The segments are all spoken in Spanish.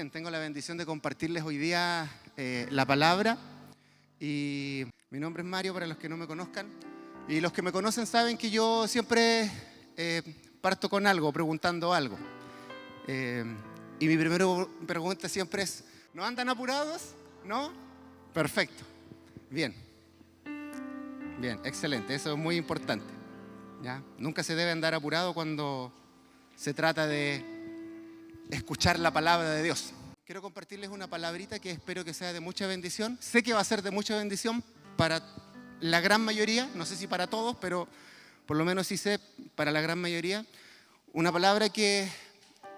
Bien, tengo la bendición de compartirles hoy día la palabra. Y mi nombre es Mario, para los que no me conozcan. Y los que me conocen saben que yo siempre parto con algo, preguntando algo. Y mi primera pregunta siempre es, ¿no andan apurados? ¿No? Perfecto. Bien. Bien, excelente. Eso es muy importante. ¿Ya? Nunca se debe andar apurado cuando se trata de escuchar la palabra de Dios. Quiero compartirles una palabrita que espero que sea de mucha bendición. Sé que va a ser de mucha bendición para la gran mayoría, no sé si para todos, pero por lo menos sí sé para la gran mayoría. Una palabra que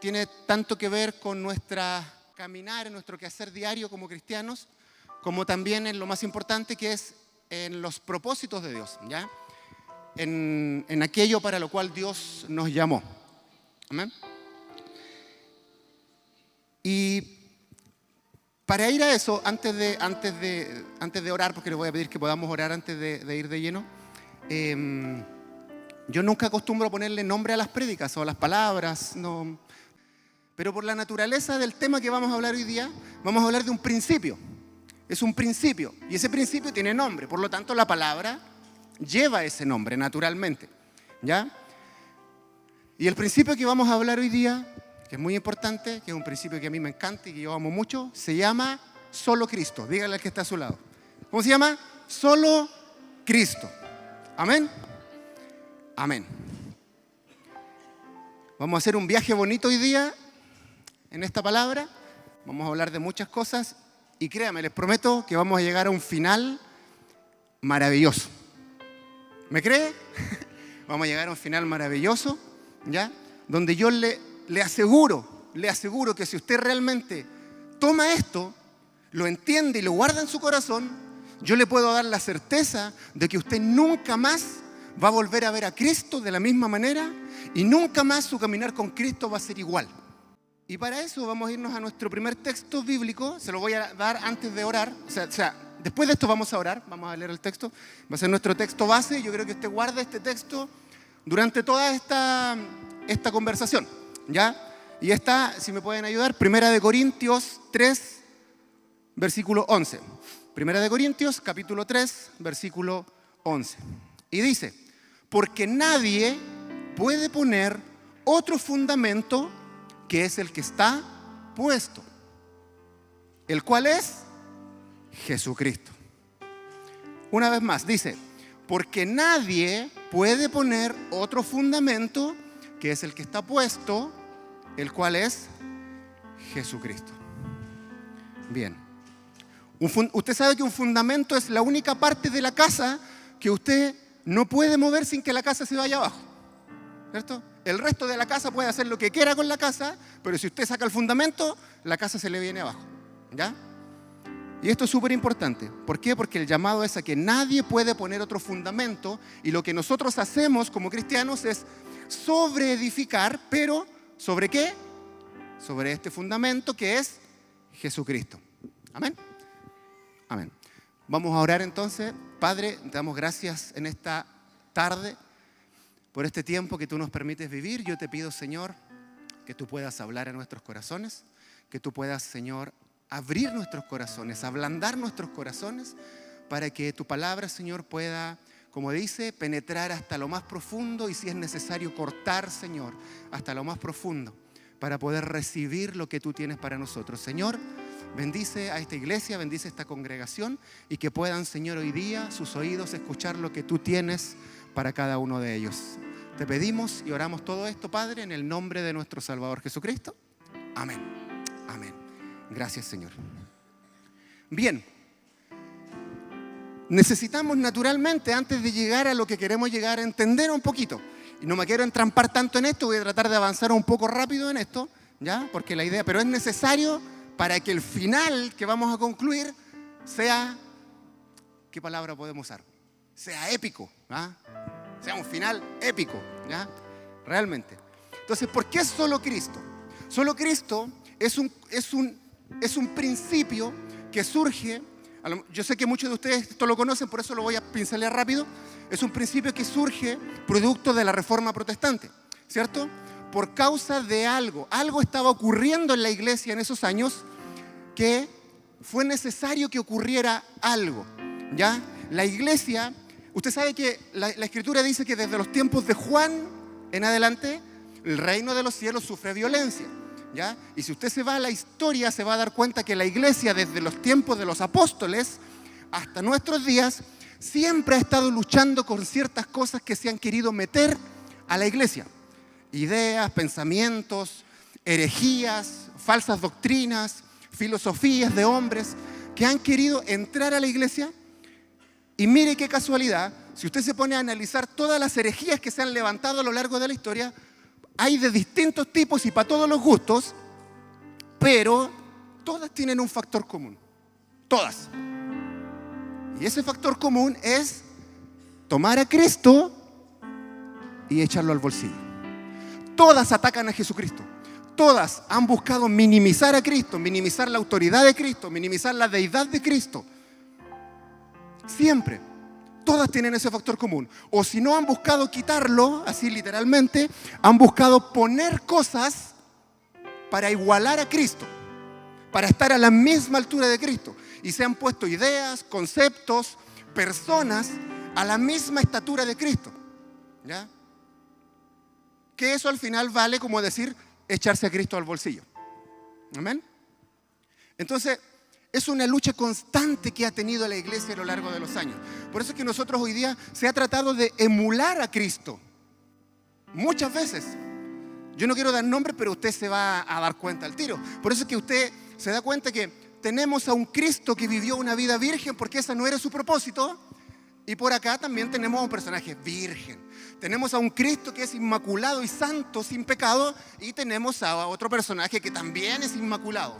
tiene tanto que ver con nuestra caminar, en nuestro quehacer diario como cristianos, como también en lo más importante, que es en los propósitos de Dios, ¿ya? En aquello para lo cual Dios nos llamó. Amén. Y para ir a eso, antes de orar, porque les voy a pedir que podamos orar antes de ir de lleno, yo nunca acostumbro a ponerle nombre a las prédicas o a las palabras, no. Pero por la naturaleza del tema que vamos a hablar hoy día, vamos a hablar de un principio. Es un principio, y ese principio tiene nombre, por lo tanto la palabra lleva ese nombre naturalmente, ¿ya? Y el principio que vamos a hablar hoy día, que es muy importante, que es un principio que a mí me encanta y que yo amo mucho, se llama solo Cristo. Dígale al que está a su lado. ¿Cómo se llama? Solo Cristo. Amén. Amén. Vamos a hacer un viaje bonito hoy día en esta palabra. Vamos a hablar de muchas cosas y créanme, les prometo que vamos a llegar a un final maravilloso. ¿Me cree? Vamos a llegar a un final maravilloso, ¿ya? Donde yo le aseguro que si usted realmente toma esto, lo entiende y lo guarda en su corazón, yo le puedo dar la certeza de que usted nunca más va a volver a ver a Cristo de la misma manera y nunca más su caminar con Cristo va a ser igual. Y para eso vamos a irnos a nuestro primer texto bíblico, se lo voy a dar antes de orar, o sea, después de esto vamos a orar, vamos a leer el texto, va a ser nuestro texto base. Yo creo que usted guarda este texto durante toda esta conversación, ¿ya? Y está, si me pueden ayudar, 1 Corintios 3, versículo 11. 1 Corintios, capítulo 3, versículo 11. Y dice, porque nadie puede poner otro fundamento que es el que está puesto, el cual es Jesucristo. Una vez más, dice, porque nadie puede poner otro fundamento que es el que está puesto, el cual es Jesucristo. Bien. Usted sabe que un fundamento es la única parte de la casa que usted no puede mover sin que la casa se vaya abajo, ¿cierto? El resto de la casa puede hacer lo que quiera con la casa, pero si usted saca el fundamento, la casa se le viene abajo, ¿ya? Y esto es súper importante. ¿Por qué? Porque el llamado es a que nadie puede poner otro fundamento, y lo que nosotros hacemos como cristianos es sobreedificar, pero ¿sobre qué? Sobre este fundamento que es Jesucristo. Amén. Amén. Vamos a orar entonces. Padre, te damos gracias en esta tarde por este tiempo que tú nos permites vivir. Yo te pido, Señor, que tú puedas hablar a nuestros corazones, que tú puedas, Señor, abrir nuestros corazones, ablandar nuestros corazones, para que tu palabra, Señor, pueda, como dice, penetrar hasta lo más profundo y si es necesario cortar, Señor, hasta lo más profundo, para poder recibir lo que tú tienes para nosotros. Señor, bendice a esta iglesia, bendice a esta congregación y que puedan, Señor, hoy día sus oídos escuchar lo que tú tienes para cada uno de ellos. Te pedimos y oramos todo esto, Padre, en el nombre de nuestro Salvador Jesucristo. Amén. Amén. Gracias, Señor. Bien. Necesitamos naturalmente, antes de llegar a lo que queremos llegar, a entender un poquito. Y no me quiero entrampar tanto en esto, voy a tratar de avanzar un poco rápido en esto, ¿ya? Porque la idea, pero es necesario para que el final que vamos a concluir sea, ¿qué palabra podemos usar? Sea épico, ¿ah? Sea un final épico, ¿ya? Realmente. Entonces, ¿por qué solo Cristo? Solo Cristo es un principio que surge, yo sé que muchos de ustedes esto lo conocen, por eso lo voy a pincelear rápido. Es un principio que surge producto de la Reforma Protestante, ¿cierto? por causa de algo. Algo estaba ocurriendo en la iglesia en esos años que fue necesario que ocurriera algo, ¿ya? La iglesia, usted sabe que la Escritura dice que desde los tiempos de Juan en adelante, el reino de los cielos sufre violencia, ¿ya? Y si usted se va a la historia, se va a dar cuenta que la iglesia desde los tiempos de los apóstoles hasta nuestros días siempre ha estado luchando con ciertas cosas que se han querido meter a la iglesia. Ideas, pensamientos, herejías, falsas doctrinas, filosofías de hombres que han querido entrar a la iglesia. Y mire qué casualidad, si usted se pone a analizar todas las herejías que se han levantado a lo largo de la historia, hay de distintos tipos y para todos los gustos, pero todas tienen un factor común. Todas. Y ese factor común es tomar a Cristo y echarlo al bolsillo. Todas atacan a Jesucristo. Todas han buscado minimizar a Cristo, minimizar la autoridad de Cristo, minimizar la deidad de Cristo. Siempre. Todas tienen ese factor común. O si no han buscado quitarlo, así literalmente, han buscado poner cosas para igualar a Cristo, para estar a la misma altura de Cristo. Y se han puesto ideas, conceptos, personas a la misma estatura de Cristo, ¿ya? Que eso al final vale como decir echarse a Cristo al bolsillo. ¿Amén? Entonces, es una lucha constante que ha tenido la iglesia a lo largo de los años. Por eso es que nosotros hoy día se ha tratado de emular a Cristo. Muchas veces. Yo no quiero dar nombre, pero usted se va a dar cuenta al tiro. Por eso es que usted se da cuenta que tenemos a un Cristo que vivió una vida virgen porque ese no era su propósito. Y por acá también tenemos a un personaje virgen. Tenemos a un Cristo que es inmaculado y santo, sin pecado. Y tenemos a otro personaje que también es inmaculado.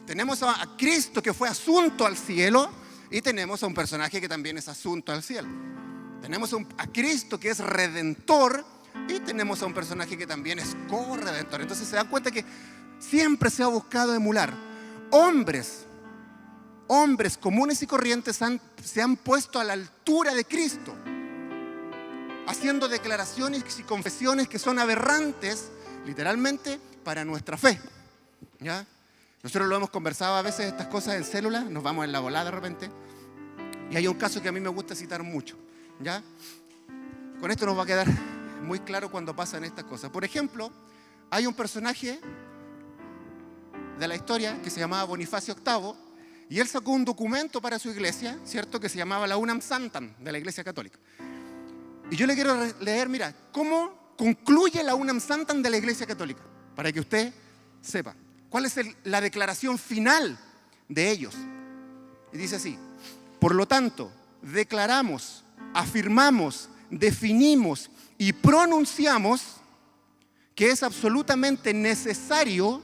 Tenemos a Cristo que fue asunto al cielo. Y tenemos a un personaje que también es asunto al cielo. Tenemos a Cristo que es redentor. Y tenemos a un personaje que también es corredentor. Entonces se dan cuenta que siempre se ha buscado emular. Hombres comunes y corrientes se han puesto a la altura de Cristo, haciendo declaraciones y confesiones que son aberrantes, literalmente, para nuestra fe, ¿ya? Nosotros lo hemos conversado a veces estas cosas en células, nos vamos en la volada de repente, y hay un caso que a mí me gusta citar mucho, ¿ya? Con esto nos va a quedar muy claro cuando pasan estas cosas. Por ejemplo, hay un personaje de la historia que se llamaba Bonifacio VIII, y él sacó un documento para su iglesia, ¿cierto? Que se llamaba la Unam Sanctam de la Iglesia Católica. Y yo le quiero leer, mira, cómo concluye la Unam Sanctam de la Iglesia Católica, para que usted sepa cuál es la declaración final de ellos. Y dice así: por lo tanto, declaramos, afirmamos, definimos y pronunciamos que es absolutamente necesario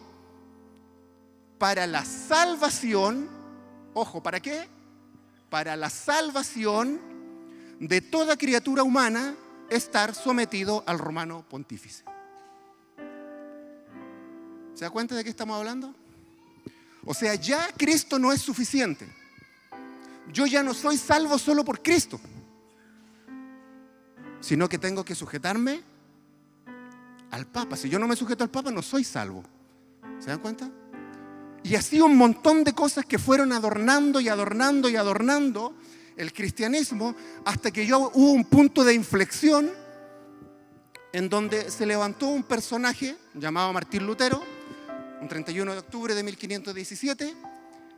para la salvación, ojo, ¿para qué? Para la salvación de toda criatura humana estar sometido al romano pontífice. ¿Se da cuenta de qué estamos hablando? O sea, ya Cristo no es suficiente. Yo ya no soy salvo solo por Cristo, sino que tengo que sujetarme al Papa. Si yo no me sujeto al Papa, no soy salvo. ¿Se dan cuenta? Y así un montón de cosas que fueron adornando y adornando y adornando el cristianismo, hasta que hubo un punto de inflexión en donde se levantó un personaje llamado Martín Lutero, un 31 de octubre de 1517,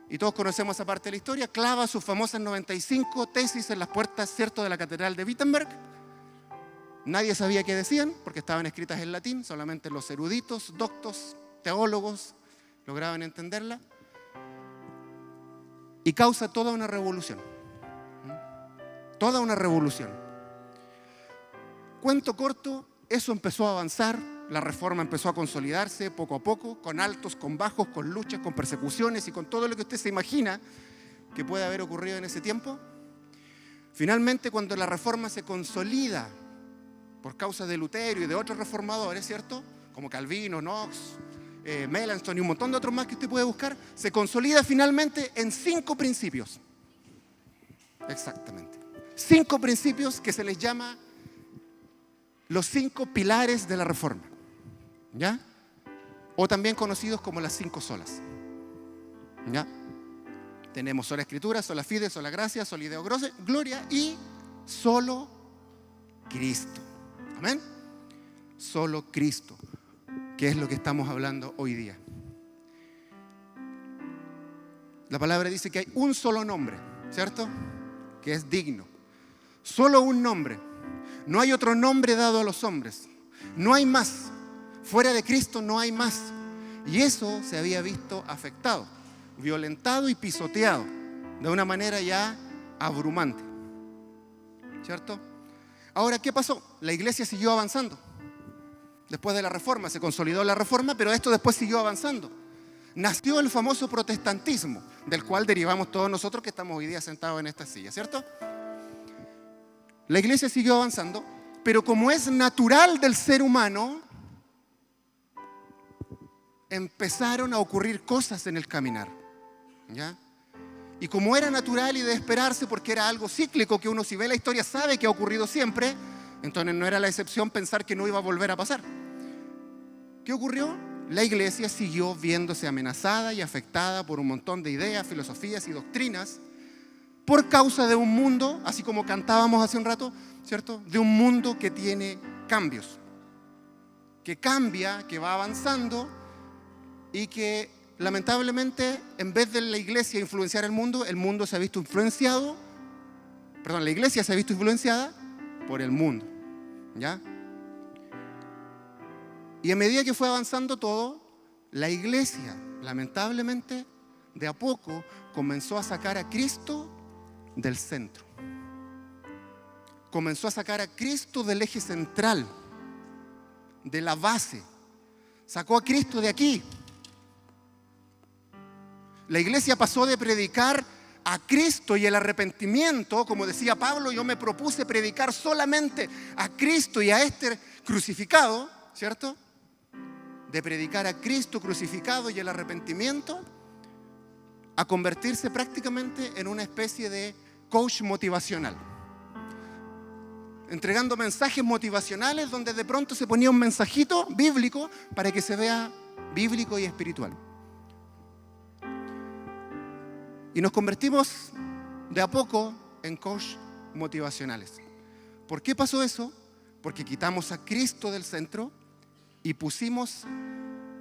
y todos conocemos esa parte de la historia. Clava sus famosas 95 tesis en las puertas, ¿cierto?, de la catedral de Wittenberg. Nadie sabía qué decían porque estaban escritas en latín, solamente los eruditos, doctos, teólogos lograban entenderla, y causa toda una revolución. Toda una revolución. Cuento corto, eso empezó a avanzar, la reforma empezó a consolidarse poco a poco, con altos, con bajos, con luchas, con persecuciones y con todo lo que usted se imagina que puede haber ocurrido en ese tiempo. Finalmente, cuando la reforma se consolida por causa de Lutero y de otros reformadores, ¿cierto?, como Calvino, Knox, Melanchthon y un montón de otros más que usted puede buscar, se consolida finalmente en 5 principios. Exactamente. 5 principios que se les llama los 5 pilares de la reforma. ¿ya? O también conocidos como las 5 solas, ¿ya? Tenemos sola escritura, sola fide, sola gracia, sola ideo gloria y solo Cristo. Amén. Solo Cristo, que es lo que estamos hablando hoy día. La palabra dice que hay un solo nombre, ¿cierto? Que es digno. Solo un nombre. No hay otro nombre dado a los hombres. No hay más. Fuera de Cristo no hay más. Y eso se había visto afectado, violentado y pisoteado de una manera ya abrumante, ¿cierto? Ahora, ¿qué pasó? La iglesia siguió avanzando. Después de la reforma, se consolidó la reforma, pero esto después siguió avanzando. Nació el famoso protestantismo, del cual derivamos todos nosotros que estamos hoy día sentados en esta silla, ¿cierto? La iglesia siguió avanzando, pero como es natural del ser humano, empezaron a ocurrir cosas en el caminar, ¿ya? Y como era natural y de esperarse, porque era algo cíclico, que uno si ve la historia sabe que ha ocurrido siempre, entonces no era la excepción pensar que no iba a volver a pasar. ¿Qué ocurrió? La iglesia siguió viéndose amenazada y afectada por un montón de ideas, filosofías y doctrinas por causa de un mundo, así como cantábamos hace un rato, ¿cierto? De un mundo que tiene cambios, que cambia, que va avanzando y que lamentablemente en vez de la iglesia influenciar el mundo se ha visto influenciado, la iglesia se ha visto influenciada por el mundo, ¿ya? Y a medida que fue avanzando todo, la iglesia, lamentablemente, de a poco comenzó a sacar a Cristo del centro. Comenzó a sacar a Cristo del eje central, de la base. Sacó a Cristo de aquí. La iglesia pasó de predicar a Cristo y el arrepentimiento, como decía Pablo, yo me propuse predicar solamente a Cristo y a este crucificado, ¿cierto? De predicar a Cristo crucificado y el arrepentimiento, a convertirse prácticamente en una especie de coach motivacional, entregando mensajes motivacionales donde de pronto se ponía un mensajito bíblico para que se vea bíblico y espiritual. Y nos convertimos de a poco en coach motivacionales. ¿Por qué pasó eso? Porque quitamos a Cristo del centro y pusimos,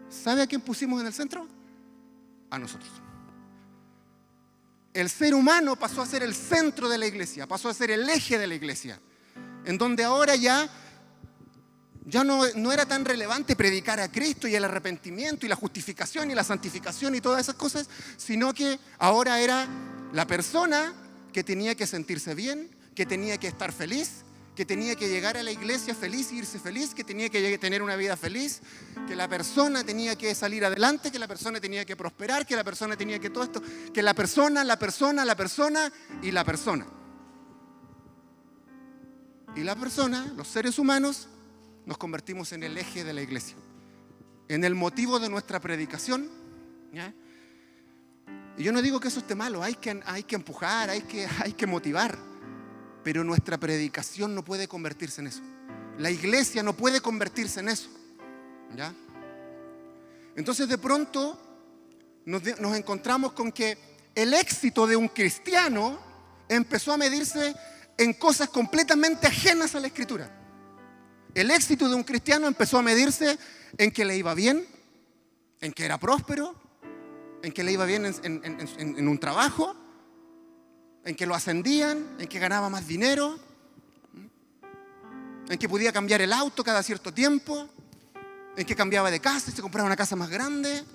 ¿sabe a quién pusimos en el centro? A nosotros. El ser humano pasó a ser el centro de la iglesia, pasó a ser el eje de la iglesia, en donde ahora ya no era tan relevante predicar a Cristo y el arrepentimiento y la justificación y la santificación y todas esas cosas, sino que ahora era la persona que tenía que sentirse bien, que tenía que estar feliz, que tenía que llegar a la iglesia feliz e irse feliz, que tenía que tener una vida feliz, que la persona tenía que salir adelante, que la persona tenía que prosperar, que la persona tenía que todo esto, que la persona y la persona. Y la persona, los seres humanos, nos convertimos en el eje de la iglesia, en el motivo de nuestra predicación, ¿ya? Y yo no digo que eso esté malo, hay que empujar, hay que motivar, pero nuestra predicación no puede convertirse en eso. La iglesia no puede convertirse en eso, ¿ya? Entonces de pronto nos encontramos con que el éxito de un cristiano empezó a medirse en cosas completamente ajenas a la Escritura. El éxito de un cristiano empezó a medirse en que le iba bien, en que era próspero, en que le iba bien en un trabajo, en que lo ascendían, en que ganaba más dinero, en que podía cambiar el auto cada cierto tiempo, en que cambiaba de casa y se compraba una casa más grande.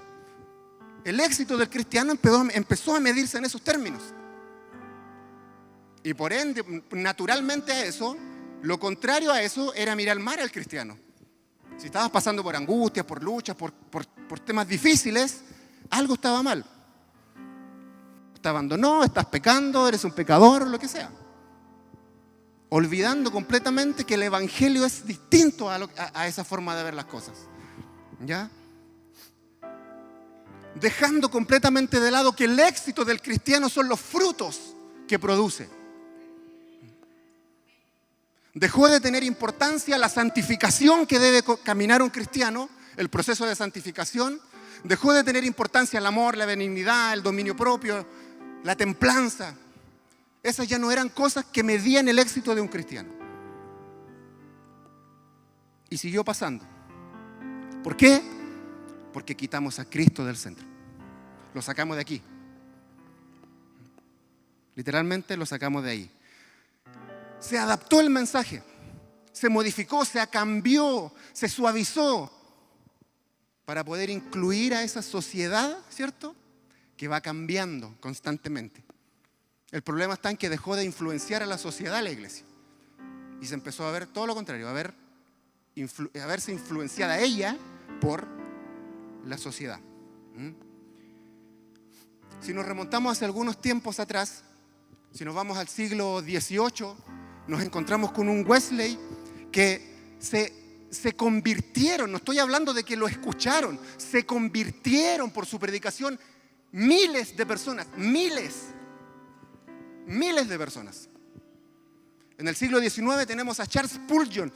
El éxito del cristiano empezó a medirse en esos términos. Y por ende, naturalmente a eso, lo contrario a eso era mirar mal al cristiano. Si estabas pasando por angustias, por luchas, por temas difíciles, algo estaba mal. Te abandonó, estás pecando, eres un pecador, lo que sea. Olvidando completamente que el evangelio es distinto a esa forma de ver las cosas, ¿ya? Dejando completamente de lado que el éxito del cristiano son los frutos que produce. Dejó de tener importancia la santificación que debe caminar un cristiano el proceso de santificación, dejó de tener importancia el amor, la benignidad, el dominio propio, la templanza. Esas ya no eran cosas que medían el éxito de un cristiano. Y siguió pasando. ¿Por qué? Porque quitamos a Cristo del centro. Lo sacamos de aquí. Literalmente lo sacamos de ahí. Se adaptó el mensaje, se modificó, se cambió, se suavizó para poder incluir a esa sociedad, ¿cierto?, que va cambiando constantemente. El problema está en que dejó de influenciar a la sociedad la iglesia y se empezó a ver todo lo contrario, a verse influenciada ella por la sociedad. Si nos remontamos hace algunos tiempos atrás, si nos vamos al siglo XVIII, nos encontramos con un Wesley que se convirtieron, no estoy hablando de que lo escucharon, se convirtieron por su predicación miles de personas, miles de personas. En el siglo XIX tenemos a Charles Spurgeon.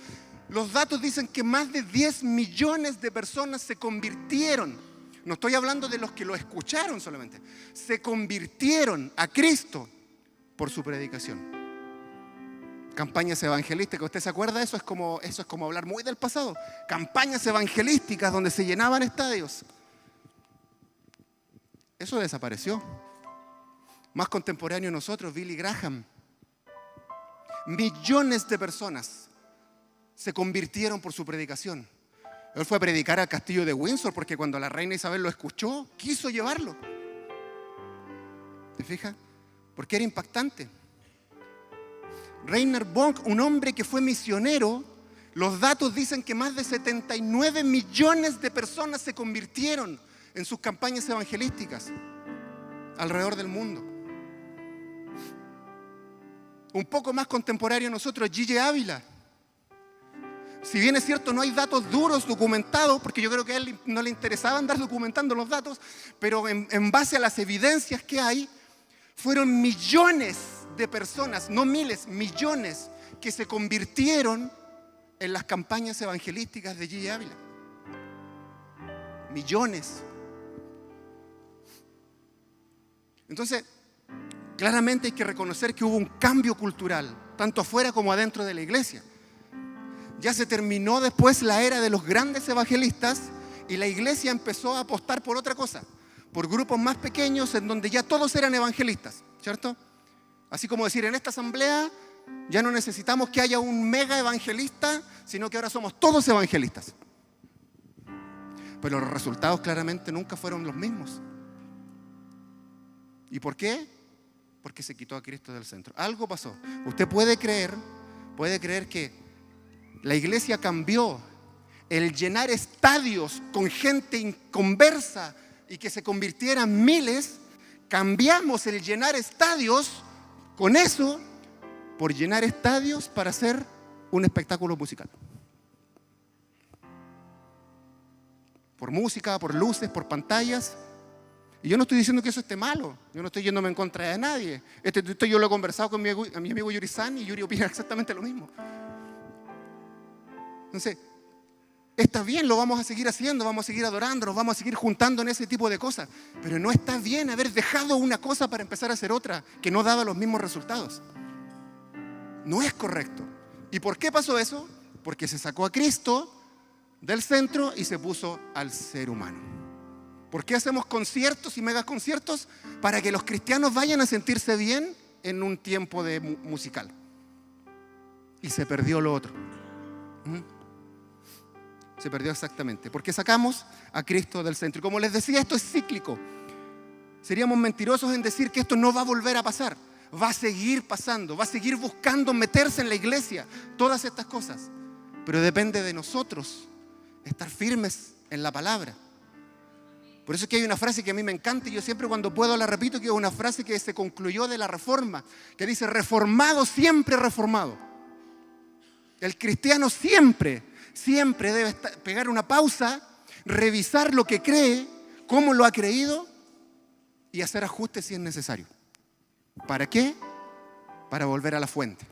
Los datos dicen que más de 10 millones de personas se convirtieron. No estoy hablando de los que lo escucharon solamente. Se convirtieron a Cristo por su predicación. Campañas evangelísticas, ¿usted se acuerda? Eso es como hablar muy del pasado. Campañas evangelísticas donde se llenaban estadios. Eso desapareció. Más contemporáneo a nosotros, Billy Graham. Millones de personas se convirtieron por su predicación. Él fue a predicar al castillo de Windsor porque cuando la reina Isabel lo escuchó, quiso llevarlo. ¿Te fijas? Porque era impactante. Reinhard Bonk, un hombre que fue misionero, los datos dicen que más de 79 millones de personas se convirtieron en sus campañas evangelísticas alrededor del mundo. Un poco más contemporáneo a nosotros, Gigi Ávila. Si bien es cierto, no hay datos duros documentados, porque yo creo que a él no le interesaba andar documentando los datos, pero en base a las evidencias que hay, fueron millones de personas, no miles, millones, que se convirtieron en las campañas evangelísticas de Gigi Ávila. Millones. Entonces, claramente hay que reconocer que hubo un cambio cultural, tanto afuera como adentro de la iglesia. Ya se terminó después la era de los grandes evangelistas y la iglesia empezó a apostar por otra cosa, por grupos más pequeños en donde ya todos eran evangelistas, ¿cierto? Así como decir, en esta asamblea ya no necesitamos que haya un mega evangelista, sino que ahora somos todos evangelistas. Pero los resultados claramente nunca fueron los mismos. ¿Y por qué? Porque se quitó a Cristo del centro. Algo pasó. Usted puede creer que la iglesia cambió. El llenar estadios con gente inconversa y que se convirtieran miles, cambiamos el llenar estadios con eso por llenar estadios para hacer un espectáculo musical. Por música, por luces, por pantallas. Y yo no estoy diciendo que eso esté malo. Yo no estoy yéndome en contra de nadie. Esto yo lo he conversado con mi amigo Yuri San y Yuri opina exactamente lo mismo. Entonces, está bien, lo vamos a seguir haciendo, vamos a seguir adorando, nos vamos a seguir juntando en ese tipo de cosas. Pero no está bien haber dejado una cosa para empezar a hacer otra que no daba los mismos resultados. No es correcto. ¿Y por qué pasó eso? Porque se sacó a Cristo del centro y se puso al ser humano. ¿Por qué hacemos conciertos y megaconciertos? Para que los cristianos vayan a sentirse bien en un tiempo de musical. Y se perdió lo otro. Se perdió exactamente, porque sacamos a Cristo del centro. Y como les decía, esto es cíclico. Seríamos mentirosos en decir que esto no va a volver a pasar. Va a seguir pasando, va a seguir buscando meterse en la iglesia, todas estas cosas. Pero depende de nosotros estar firmes en la palabra. Por eso es que hay una frase que a mí me encanta y yo siempre cuando puedo la repito, que es una frase que se concluyó de la Reforma, que dice: reformado, siempre reformado. El cristiano siempre debe pegar una pausa, revisar lo que cree, cómo lo ha creído y hacer ajustes si es necesario. ¿Para qué? Para volver a la fuente,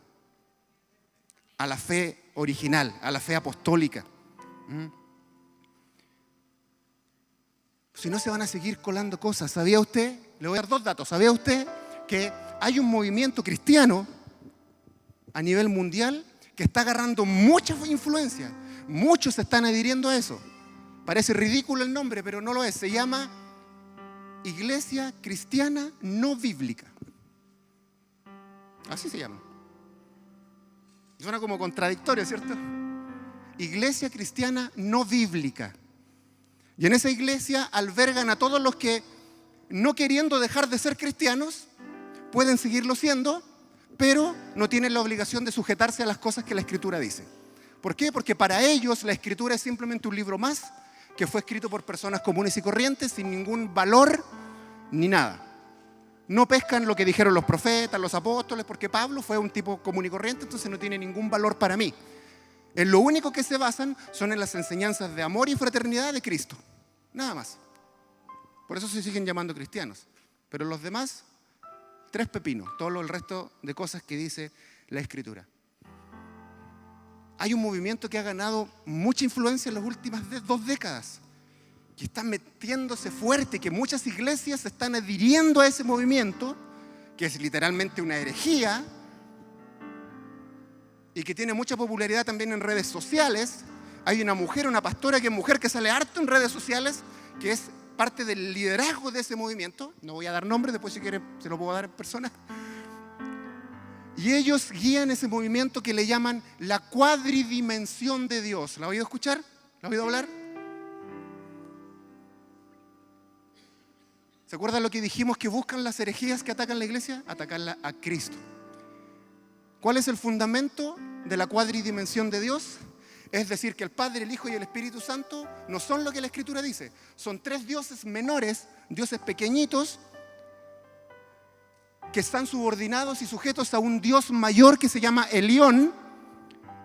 a la fe original, a la fe apostólica. Si no, se van a seguir colando cosas. ¿Sabía usted? Le voy a dar 2 datos. ¿Sabía usted que hay un movimiento cristiano a nivel mundial que está agarrando mucha influencia? Muchos se están adhiriendo a eso. Parece ridículo el nombre, pero no lo es. Se llama Iglesia Cristiana No Bíblica. Así se llama. Suena como contradictorio, ¿cierto? Iglesia Cristiana No Bíblica. Y en esa iglesia albergan a todos los que, no queriendo dejar de ser cristianos, pueden seguirlo siendo, pero no tienen la obligación de sujetarse a las cosas que la Escritura dice. ¿Por qué? Porque para ellos la Escritura es simplemente un libro más que fue escrito por personas comunes y corrientes sin ningún valor ni nada. No pescan lo que dijeron los profetas, los apóstoles, porque Pablo fue un tipo común y corriente, entonces no tiene ningún valor para mí. En lo único que se basan son en las enseñanzas de amor y fraternidad de Cristo. Nada más. Por eso se siguen llamando cristianos. Pero los demás, 3 pepinos. Todo el resto de cosas que dice la Escritura. Hay un movimiento que ha ganado mucha influencia en las últimas 2 décadas. Que está metiéndose fuerte, que muchas iglesias se están adhiriendo a ese movimiento, que es literalmente una herejía, y que tiene mucha popularidad también en redes sociales. Hay una mujer, una pastora que es mujer que sale harto en redes sociales, que es parte del liderazgo de ese movimiento. No voy a dar nombre, después si quiere se lo puedo dar en persona. Y ellos guían ese movimiento que le llaman la cuadridimensión de Dios. ¿La ha oído escuchar? ¿La ha oído hablar? ¿Se acuerdan lo que dijimos que buscan las herejías que atacan la iglesia? Atacarla a Cristo. ¿Cuál es el fundamento de la cuadridimensión de Dios? Es decir, que el Padre, el Hijo y el Espíritu Santo no son lo que la Escritura dice. Son 3 dioses menores, dioses pequeñitos, que están subordinados y sujetos a un Dios mayor que se llama Elión,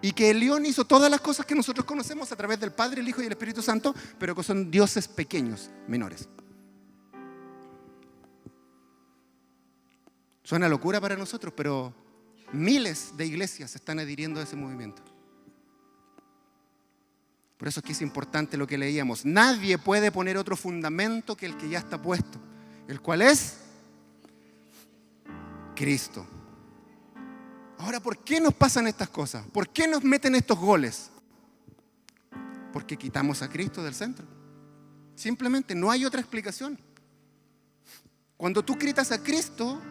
y que Elión hizo todas las cosas que nosotros conocemos a través del Padre, el Hijo y el Espíritu Santo, pero que son dioses pequeños, menores. Suena locura para nosotros, pero miles de iglesias se están adhiriendo a ese movimiento. Por eso es que es importante lo que leíamos. Nadie puede poner otro fundamento que el que ya está puesto, el cual es Cristo. Ahora, ¿por qué nos pasan estas cosas? ¿Por qué nos meten estos goles? Porque quitamos a Cristo del centro. Simplemente, no hay otra explicación. Cuando tú quitas a Cristo,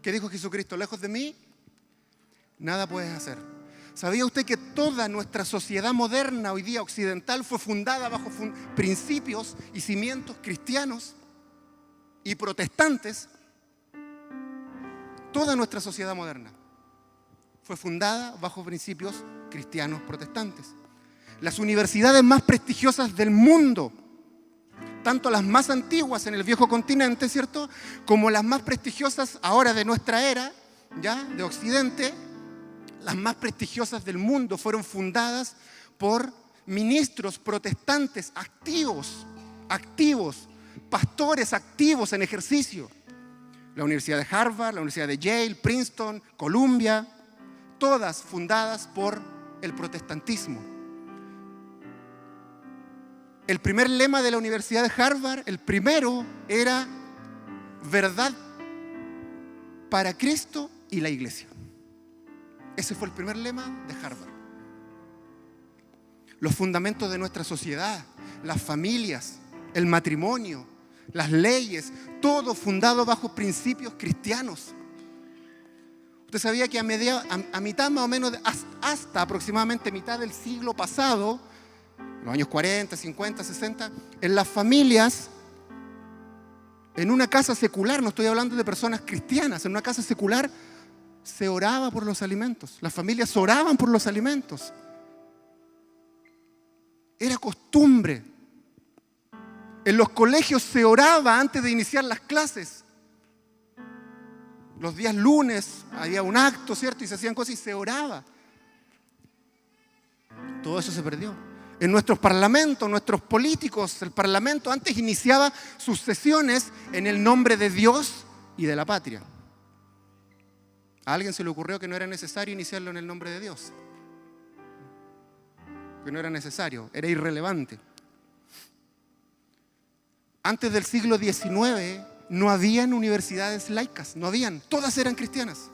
¿qué dijo Jesucristo? Lejos de mí, nada puedes hacer. ¿Sabía usted que toda nuestra sociedad moderna hoy día occidental fue fundada bajo principios y cimientos cristianos y protestantes? Toda nuestra sociedad moderna fue fundada bajo principios cristianos protestantes. Las universidades más prestigiosas del mundo, tanto las más antiguas en el viejo continente, ¿cierto?, como las más prestigiosas ahora de nuestra era, ya, de Occidente, las más prestigiosas del mundo fueron fundadas por ministros protestantes activos, pastores activos en ejercicio. La Universidad de Harvard, la Universidad de Yale, Princeton, Columbia, todas fundadas por el protestantismo. El primer lema de la Universidad de Harvard, el primero, era verdad para Cristo y la iglesia. Ese fue el primer lema de Harvard. Los fundamentos de nuestra sociedad, las familias, el matrimonio, las leyes, todo fundado bajo principios cristianos. Usted sabía que a mitad más o menos, hasta aproximadamente mitad del siglo pasado, los años 40, 50, 60, en las familias, en una casa secular, no estoy hablando de personas cristianas, en una casa secular se oraba por los alimentos. Las familias oraban por los alimentos. Era costumbre. En los colegios se oraba antes de iniciar las clases. Los días lunes había un acto, ¿cierto? Y se hacían cosas y se oraba. Todo eso se perdió. En nuestros parlamentos, nuestros políticos, el parlamento antes iniciaba sus sesiones en el nombre de Dios y de la patria. A alguien se le ocurrió que no era necesario iniciarlo en el nombre de Dios. Que no era necesario, era irrelevante. Antes del siglo XIX no habían universidades laicas, no habían, todas eran cristianas,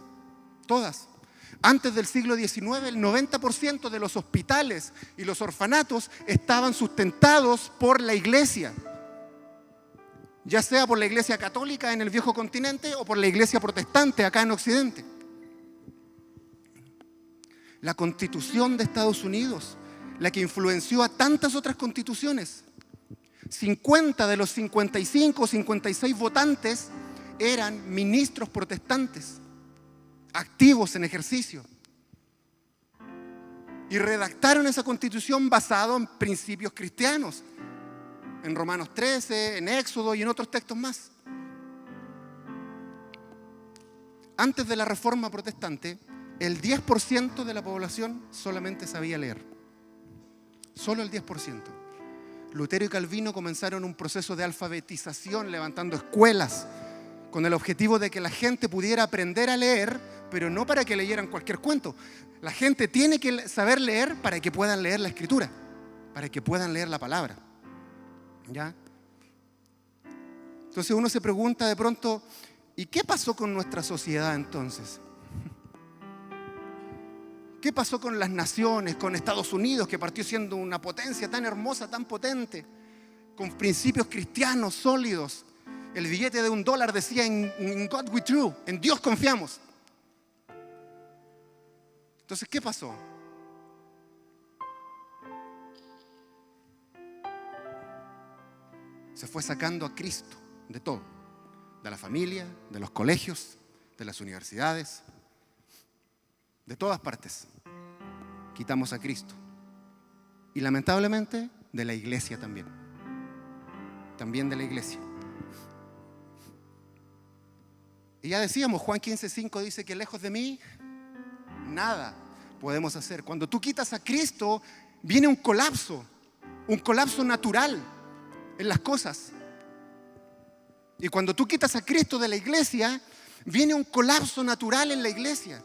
todas. Antes del siglo XIX el 90% de los hospitales y los orfanatos estaban sustentados por la iglesia, ya sea por la iglesia católica en el viejo continente o por la iglesia protestante acá en Occidente. La Constitución de Estados Unidos, la que influenció a tantas otras constituciones, 50 de los 55 o 56 votantes eran ministros protestantes, activos en ejercicio. Y redactaron esa constitución basado en principios cristianos, en Romanos 13, en Éxodo y en otros textos más. Antes de la Reforma Protestante, el 10% de la población solamente sabía leer. Solo el 10%. Lutero y Calvino comenzaron un proceso de alfabetización, levantando escuelas, con el objetivo de que la gente pudiera aprender a leer, pero no para que leyeran cualquier cuento. La gente tiene que saber leer para que puedan leer la Escritura, para que puedan leer la palabra. ¿Ya? Entonces uno se pregunta de pronto, ¿y qué pasó con nuestra sociedad entonces? ¿Qué pasó con las naciones, con Estados Unidos, que partió siendo una potencia tan hermosa, tan potente, con principios cristianos sólidos? El billete de $1 decía, in God we true, en Dios confiamos. Entonces, ¿qué pasó? Se fue sacando a Cristo de todo, de la familia, de los colegios, de las universidades, de todas partes. Quitamos a Cristo. Y lamentablemente de la iglesia también. También de la iglesia. Y ya decíamos, Juan 15:5 dice que lejos de mí, nada podemos hacer. Cuando tú quitas a Cristo, viene un colapso natural en las cosas. Y cuando tú quitas a Cristo de la iglesia, viene un colapso natural en la iglesia.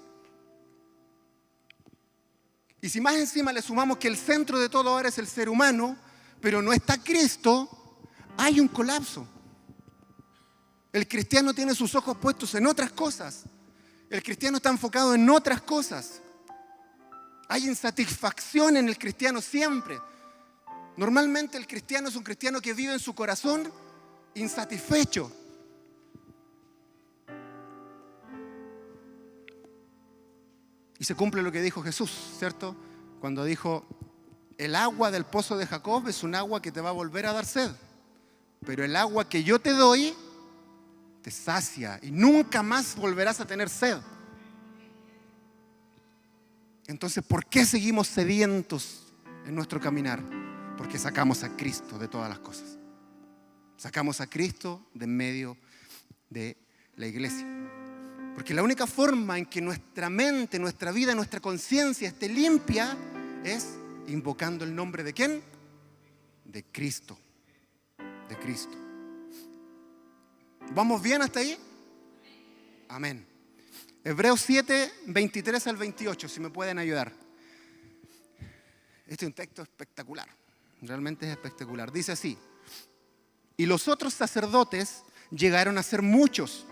Y si más encima le sumamos que el centro de todo ahora es el ser humano, pero no está Cristo, hay un colapso. El cristiano tiene sus ojos puestos en otras cosas. El cristiano está enfocado en otras cosas. Hay insatisfacción en el cristiano siempre. Normalmente el cristiano es un cristiano que vive en su corazón insatisfecho. Y se cumple lo que dijo Jesús, ¿cierto? Cuando dijo, el agua del pozo de Jacob es un agua que te va a volver a dar sed. Pero el agua que yo te doy te sacia y nunca más volverás a tener sed. Entonces, ¿por qué seguimos sedientos en nuestro caminar? Porque sacamos a Cristo de todas las cosas. Sacamos a Cristo de en medio de la iglesia. Porque la única forma en que nuestra mente, nuestra vida, nuestra conciencia esté limpia es invocando el nombre ¿de quién? De Cristo. De Cristo. ¿Vamos bien hasta ahí? Amén. Hebreos 7, 23 al 28, si me pueden ayudar. Este es un texto espectacular. Realmente es espectacular. Dice así: y los otros sacerdotes llegaron a ser muchos,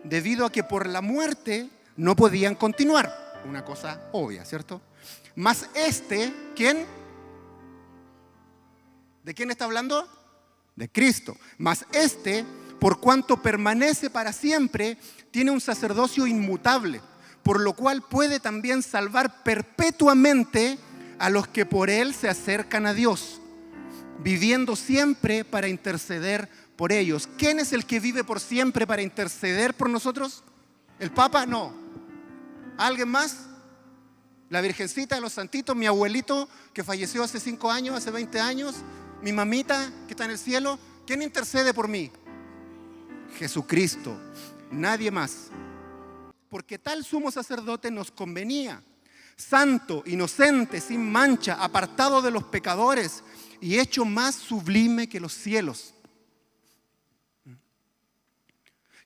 debido a que por la muerte no podían continuar. Una cosa obvia, ¿cierto? Mas ¿quién? ¿De quién está hablando? De Cristo. Mas por cuanto permanece para siempre, tiene un sacerdocio inmutable, por lo cual puede también salvar perpetuamente a los que por él se acercan a Dios, viviendo siempre para interceder por ellos. ¿Quién es el que vive por siempre para interceder por nosotros? ¿El Papa? No. ¿Alguien más? ¿La Virgencita de los Santitos? ¿Mi abuelito que falleció hace 5 años, hace 20 años? ¿Mi mamita que está en el cielo? ¿Quién intercede por mí? Jesucristo, nadie más. Porque tal sumo sacerdote nos convenía, santo, inocente, sin mancha, apartado de los pecadores y hecho más sublime que los cielos,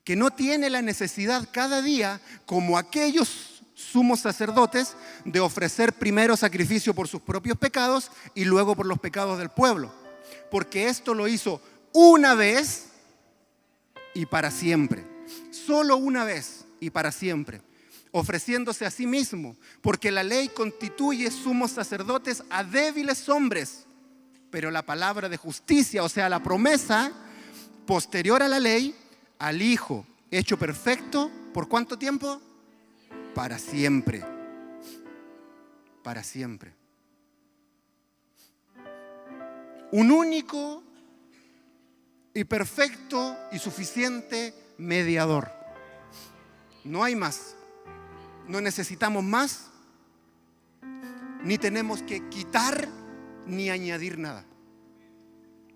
que no tiene la necesidad cada día, como aquellos sumos sacerdotes, de ofrecer primero sacrificio por sus propios pecados y luego por los pecados del pueblo, porque esto lo hizo una vez y para siempre. Solo una vez y para siempre, ofreciéndose a sí mismo, porque la ley constituye sumos sacerdotes a débiles hombres, pero la palabra de justicia, o sea, la promesa posterior a la ley, al Hijo hecho perfecto, ¿por cuánto tiempo? Para siempre. Para siempre. Un único y perfecto y suficiente mediador. No hay más. No necesitamos más, ni tenemos que quitar ni añadir nada.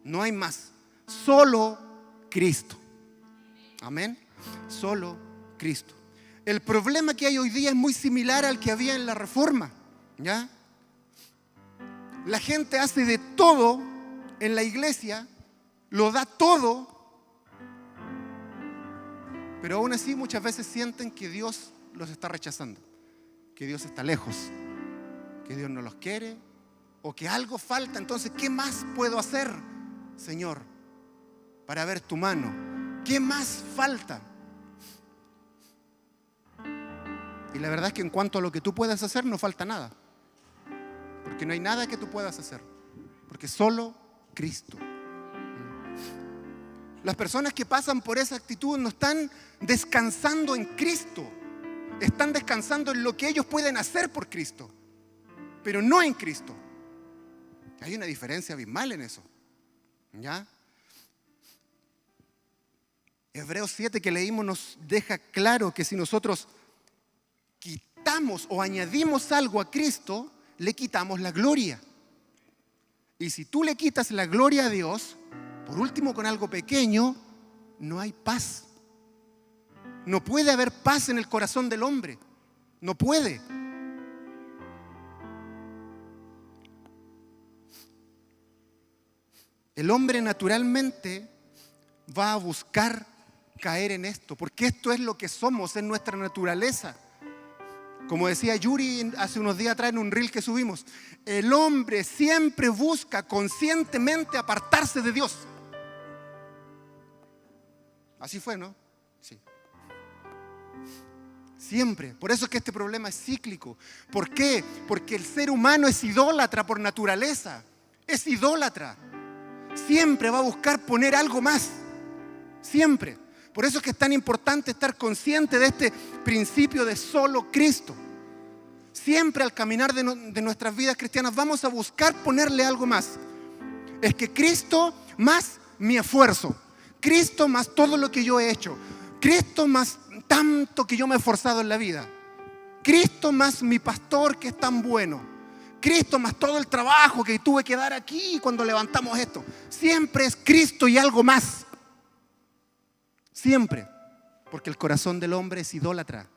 No hay más. Solo Cristo. Amén. Solo Cristo. El problema que hay hoy día es muy similar al que había en la Reforma. ¿Ya? La gente hace de todo en la iglesia, lo da todo, pero aún así muchas veces sienten que Dios los está rechazando, que Dios está lejos, que Dios no los quiere o que algo falta. Entonces, ¿qué más puedo hacer, Señor, para ver tu mano? ¿Qué más falta? Y la verdad es que en cuanto a lo que tú puedas hacer, no falta nada, porque no hay nada que tú puedas hacer, porque solo Cristo. Las personas que pasan por esa actitud no están descansando en Cristo, están descansando en lo que ellos pueden hacer por Cristo, pero no en Cristo. Hay una diferencia abismal en eso. ¿Ya? Hebreos 7 que leímos nos deja claro que si nosotros quitamos o añadimos algo a Cristo, le quitamos la gloria. Y si tú le quitas la gloria a Dios, por último con algo pequeño, no hay paz. No puede haber paz en el corazón del hombre. No puede. El hombre naturalmente va a buscar caer en esto, porque esto es lo que somos, es nuestra naturaleza. Como decía Yuri hace unos días atrás en un reel que subimos, el hombre siempre busca conscientemente apartarse de Dios. Así fue, ¿no? Sí. Siempre. Por eso es que este problema es cíclico. ¿Por qué? Porque el ser humano es idólatra por naturaleza. Es idólatra. Siempre va a buscar poner algo más. Siempre. Por eso es que es tan importante estar consciente de este principio de solo Cristo. Siempre al caminar de nuestras vidas cristianas vamos a buscar ponerle algo más. Es que Cristo más mi esfuerzo. Cristo más todo lo que yo he hecho. Cristo más tanto que yo me he esforzado en la vida. Cristo más mi pastor que es tan bueno. Cristo más todo el trabajo que tuve que dar aquí cuando levantamos esto. Siempre es Cristo y algo más. Siempre. Porque el corazón del hombre es idólatra.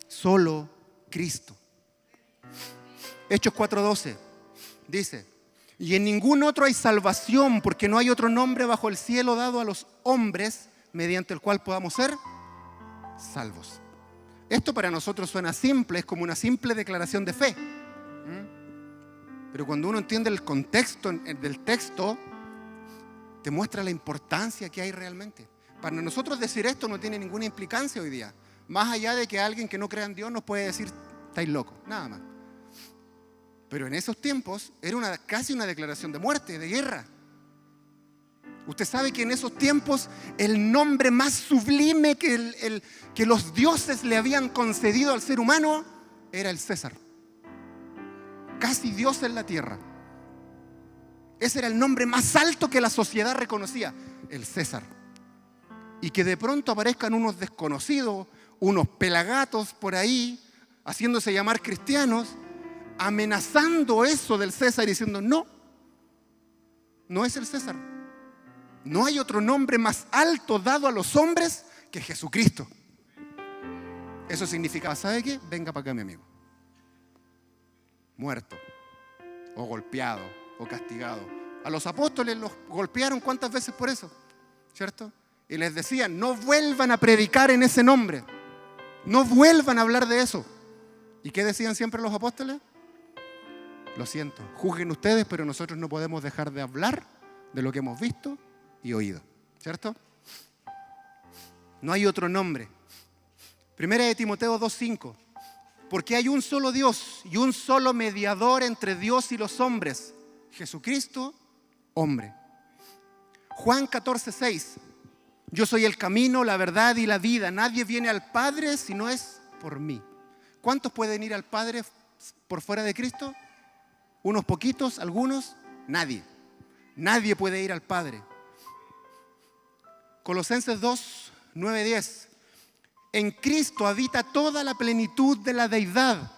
Solo Cristo. Hechos 4:12 dice: y en ningún otro hay salvación, porque no hay otro nombre bajo el cielo dado a los hombres mediante el cual podamos ser salvos. Esto para nosotros suena simple, es como una simple declaración de fe. Pero cuando uno entiende el contexto del texto, te muestra la importancia que hay realmente. Para nosotros decir esto no tiene ninguna implicancia hoy día. Más allá de que alguien que no crea en Dios nos puede decir, estáis locos, nada más. Pero en esos tiempos era casi una declaración de muerte, de guerra. Usted sabe que en esos tiempos el nombre más sublime que los dioses le habían concedido al ser humano era el César. Casi Dios en la tierra. Ese era el nombre más alto que la sociedad reconocía, el César. Y que de pronto aparezcan unos desconocidos, unos pelagatos por ahí, haciéndose llamar cristianos, amenazando eso del César y diciendo, no es el César. No hay otro nombre más alto dado a los hombres que Jesucristo. Eso significaba, ¿sabe qué? Venga para acá, mi amigo. Muerto, o golpeado, o castigado. A los apóstoles los golpearon ¿cuántas veces por eso? ¿Cierto? Y les decían, no vuelvan a predicar en ese nombre. No vuelvan a hablar de eso. ¿Y qué decían siempre los apóstoles? Lo siento, juzguen ustedes, pero nosotros no podemos dejar de hablar de lo que hemos visto y oído, ¿cierto? No hay otro nombre. Primera de Timoteo 2:5. Porque hay un solo Dios y un solo mediador entre Dios y los hombres, Jesucristo, hombre. Juan 14:6. Yo soy el camino, la verdad y la vida. Nadie viene al Padre si no es por mí. ¿Cuántos pueden ir al Padre por fuera de Cristo? ¿Unos poquitos? ¿Algunos? Nadie. Nadie puede ir al Padre. Colosenses 2:9-10. En Cristo habita toda la plenitud de la deidad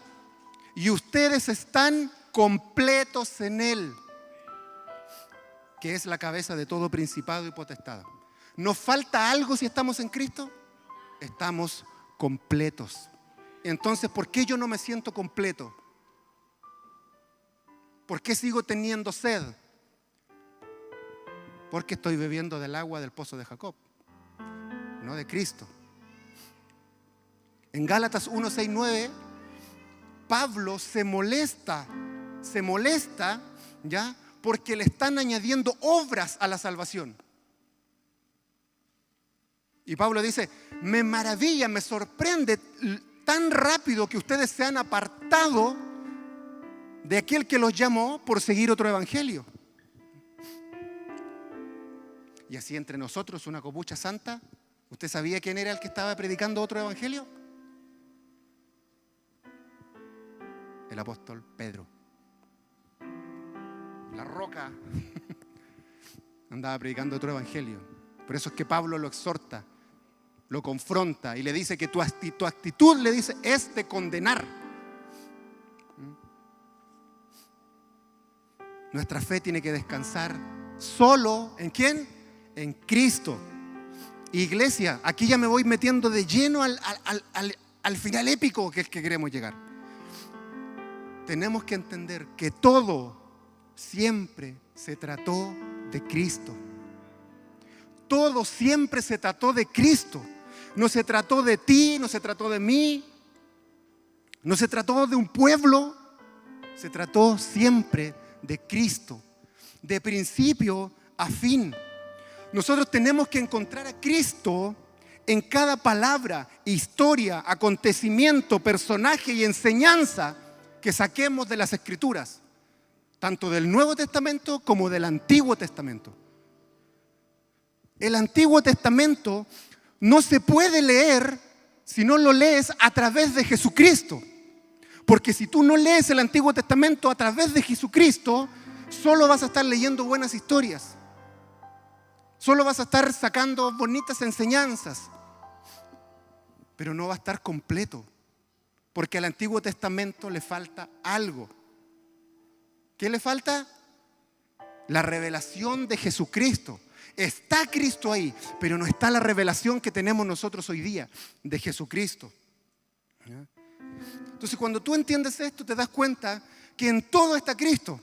y ustedes están completos en Él, que es la cabeza de todo principado y potestad. ¿Nos falta algo si estamos en Cristo? Estamos completos. Entonces, ¿por qué yo no me siento completo? ¿Por qué sigo teniendo sed? Porque estoy bebiendo del agua del pozo de Jacob, no de Cristo. En Gálatas 1:6-9, Pablo se molesta, ¿ya? Porque le están añadiendo obras a la salvación. Y Pablo dice, me maravilla, me sorprende tan rápido que ustedes se han apartado de aquel que los llamó por seguir otro evangelio. Y así entre nosotros, una copucha santa, ¿usted sabía quién era el que estaba predicando otro evangelio? El apóstol Pedro. La roca andaba predicando otro evangelio. Por eso es que Pablo lo exhorta, lo confronta y le dice que tu actitud, le dice, es de condenar. Nuestra fe tiene que descansar solo ¿en quién? En Cristo. Iglesia, aquí ya me voy metiendo de lleno al final épico que es que queremos llegar. Tenemos que entender que todo siempre se trató de Cristo. Todo siempre se trató de Cristo. No se trató de ti, no se trató de mí, no se trató de un pueblo. Se trató siempre de Cristo, de principio a fin. Nosotros tenemos que encontrar a Cristo en cada palabra, historia, acontecimiento, personaje y enseñanza que saquemos de las Escrituras, tanto del Nuevo Testamento como del Antiguo Testamento. El Antiguo Testamento no se puede leer si no lo lees a través de Jesucristo. Porque si tú no lees el Antiguo Testamento a través de Jesucristo, solo vas a estar leyendo buenas historias. Solo vas a estar sacando bonitas enseñanzas. Pero no va a estar completo. Porque al Antiguo Testamento le falta algo. ¿Qué le falta? La revelación de Jesucristo. Está Cristo ahí, pero no está la revelación que tenemos nosotros hoy día de Jesucristo. ¿Ya? Entonces, cuando tú entiendes esto, te das cuenta que en todo está Cristo.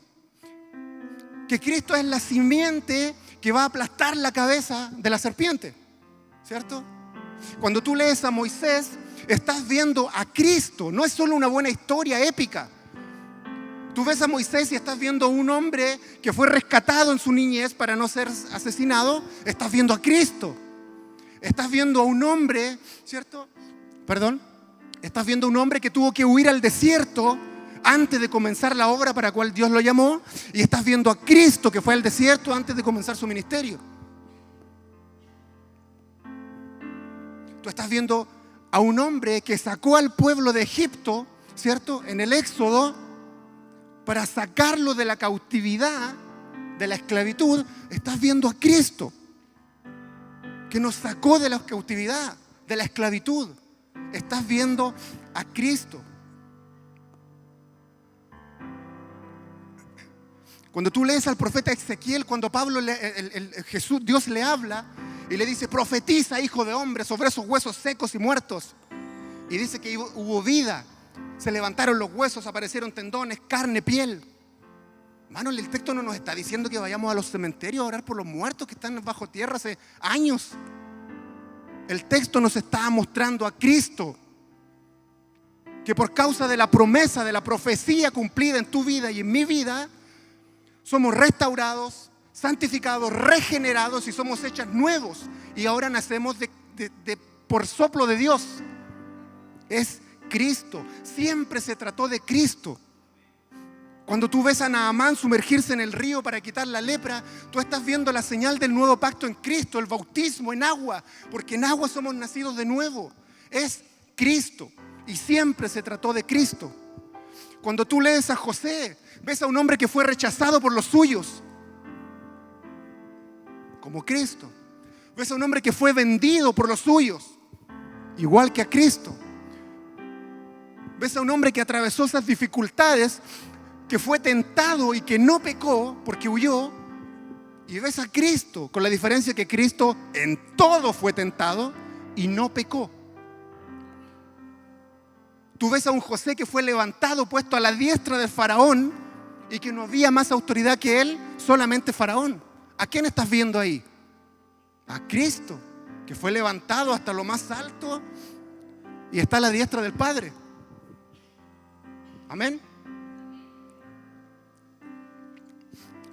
Que Cristo es la simiente que va a aplastar la cabeza de la serpiente, ¿cierto? Cuando tú lees a Moisés, estás viendo a Cristo. No es solo una buena historia épica. Tú ves a Moisés y estás viendo a un hombre que fue rescatado en su niñez para no ser asesinado. Estás viendo a Cristo. Estás viendo a un hombre, ¿cierto? Estás viendo a un hombre que tuvo que huir al desierto antes de comenzar la obra para la cual Dios lo llamó. Y estás viendo a Cristo que fue al desierto antes de comenzar su ministerio. Tú estás viendo a un hombre que sacó al pueblo de Egipto, ¿cierto? En el Éxodo, para sacarlo de la cautividad, de la esclavitud. Estás viendo a Cristo, que nos sacó de la cautividad, de la esclavitud. Estás viendo a Cristo. Cuando tú lees al profeta Ezequiel, cuando Dios le habla y le dice, profetiza, hijo de hombre, sobre esos huesos secos y muertos. Y dice que hubo vida. Se levantaron los huesos, aparecieron tendones, carne, piel. Hermano, el texto no nos está diciendo que vayamos a los cementerios a orar por los muertos que están bajo tierra hace años. El texto nos está mostrando a Cristo. que por causa de la promesa, de la profecía cumplida en tu vida y en mi vida, somos restaurados, santificados, regenerados y somos hechos nuevos. Y ahora nacemos por soplo de Dios. Es Cristo. Siempre se trató de Cristo. Cuando tú ves a Naamán sumergirse en el río para quitar la lepra, tú estás viendo la señal del nuevo pacto en Cristo, el bautismo en agua, porque en agua somos nacidos de nuevo. Es Cristo y siempre se trató de Cristo. Cuando tú lees a José, ves a un hombre que fue rechazado por los suyos, como Cristo. Ves a un hombre que fue vendido por los suyos, igual que a Cristo. Ves a un hombre que atravesó esas dificultades, que fue tentado y que no pecó porque huyó. Y ves a Cristo, con la diferencia que Cristo en todo fue tentado y no pecó. Tú ves a un José que fue levantado, puesto a la diestra del faraón, y que no había más autoridad que él, solamente faraón. ¿A quién estás viendo ahí? A Cristo, que fue levantado hasta lo más alto y está a la diestra del Padre. Amén.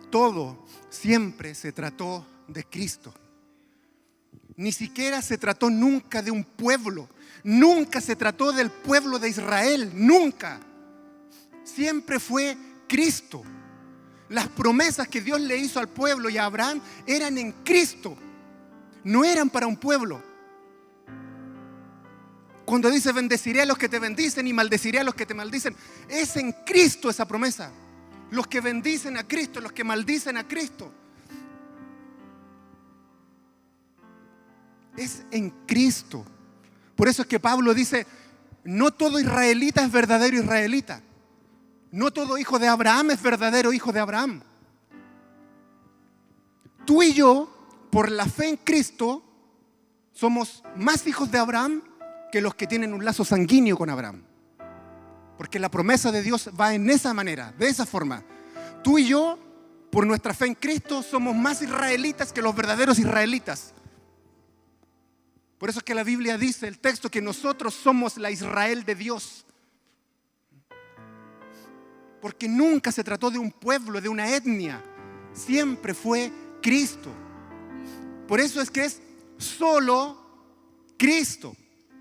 Todo siempre se trató de Cristo. Ni siquiera se trató nunca de un pueblo. Nunca se trató del pueblo de Israel. Nunca. Siempre fue Cristo. Las promesas que Dios le hizo al pueblo y a Abraham eran en Cristo. No eran para un pueblo. Cuando dice bendeciré a los que te bendicen y maldeciré a los que te maldicen, es en Cristo esa promesa. Los que bendicen a Cristo, los que maldicen a Cristo. Es en Cristo. Por eso es que Pablo dice, no todo israelita es verdadero israelita. No todo hijo de Abraham es verdadero hijo de Abraham. Tú y yo, por la fe en Cristo, somos más hijos de Abraham que los que tienen un lazo sanguíneo con Abraham. Porque la promesa de Dios va en esa manera, de esa forma. Tú y yo, por nuestra fe en Cristo, somos más israelitas que los verdaderos israelitas. Por eso es que la Biblia dice, el texto, que nosotros somos la Israel de Dios. Porque nunca se trató de un pueblo, de una etnia. Siempre fue Cristo. Por eso es que es solo Cristo.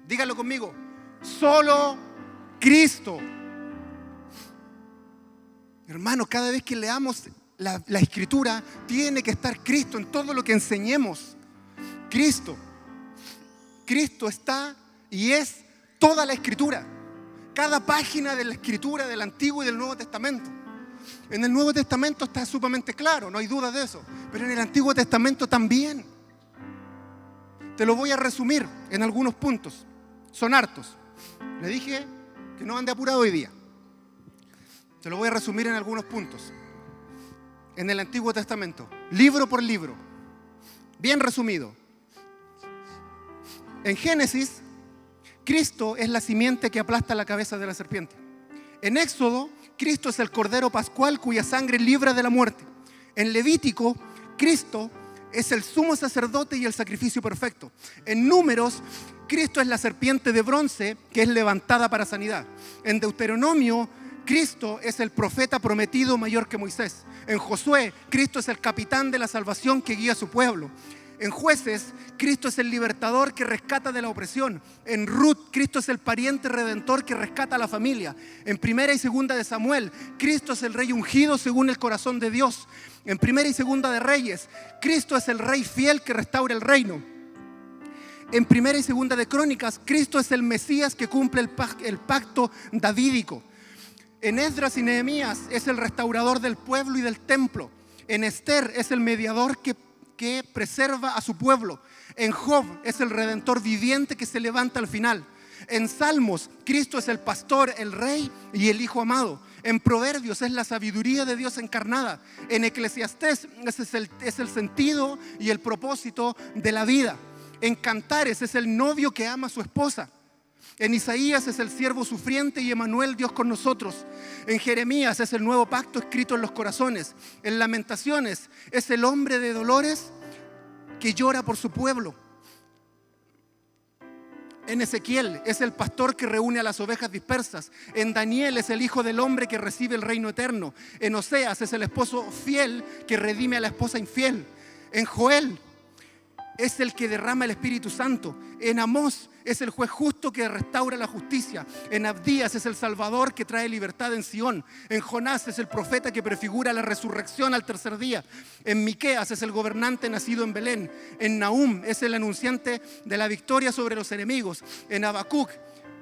Dígalo conmigo. Solo Cristo. Hermano, cada vez que leamos la Escritura, tiene que estar Cristo en todo lo que enseñemos. Cristo. Cristo está y es toda la Escritura. Cada página de la Escritura del Antiguo y del Nuevo Testamento. En el Nuevo Testamento está sumamente claro, no hay duda de eso. Pero en el Antiguo Testamento también. Te lo voy a resumir en algunos puntos. Son hartos. Le dije que no ande apurado hoy día. Te lo voy a resumir en algunos puntos. En el Antiguo Testamento, libro por libro, bien resumido. En Génesis, Cristo es la simiente que aplasta la cabeza de la serpiente. En Éxodo, Cristo es el Cordero Pascual cuya sangre libra de la muerte. En Levítico, Cristo es el sumo sacerdote y el sacrificio perfecto. En Números, Cristo es la serpiente de bronce que es levantada para sanidad. En Deuteronomio, Cristo es el profeta prometido mayor que Moisés. En Josué, Cristo es el capitán de la salvación que guía a su pueblo. En Jueces, Cristo es el libertador que rescata de la opresión. En Ruth, Cristo es el pariente redentor que rescata a la familia. En Primera y Segunda de Samuel, Cristo es el rey ungido según el corazón de Dios. En Primera y Segunda de Reyes, Cristo es el rey fiel que restaura el reino. En Primera y Segunda de Crónicas, Cristo es el Mesías que cumple el pacto davídico. En Esdras y Nehemías es el restaurador del pueblo y del templo. En Esther es el mediador que preserva a su pueblo. En Job es el redentor viviente que se levanta al final. En Salmos, Cristo es el pastor, el rey y el hijo amado. En Proverbios es la sabiduría de Dios encarnada. En Eclesiastés es el sentido y el propósito de la vida. En Cantares es el novio que ama a su esposa. En Isaías es el siervo sufriente y Emmanuel, Dios con nosotros. En Jeremías es el nuevo pacto escrito en los corazones. En Lamentaciones es el hombre de dolores que llora por su pueblo. En Ezequiel es el pastor que reúne a las ovejas dispersas. En Daniel es el hijo del hombre que recibe el reino eterno. En Oseas es el esposo fiel que redime a la esposa infiel. En Joel es el que derrama el Espíritu Santo. En Amós es el juez justo que restaura la justicia. En Abdías es el Salvador que trae libertad en Sión. En Jonás es el profeta que prefigura la resurrección al tercer día. En Miqueas es el gobernante nacido en Belén. En Nahum es el anunciante de la victoria sobre los enemigos. En Habacuc,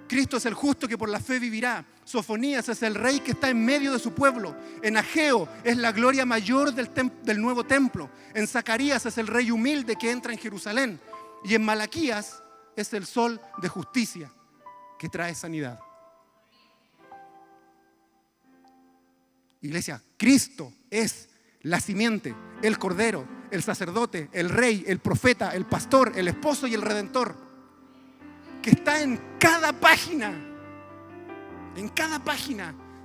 Cristo es el justo que por la fe vivirá. Sofonías es el rey que está en medio de su pueblo. En Ageo es la gloria mayor del nuevo templo. En Zacarías es el rey humilde que entra en Jerusalén. Y en Malaquías es el sol de justicia que trae sanidad. Iglesia, Cristo es la simiente, el cordero, el sacerdote, el rey, el profeta, el pastor, el esposo y el redentor, que está en cada página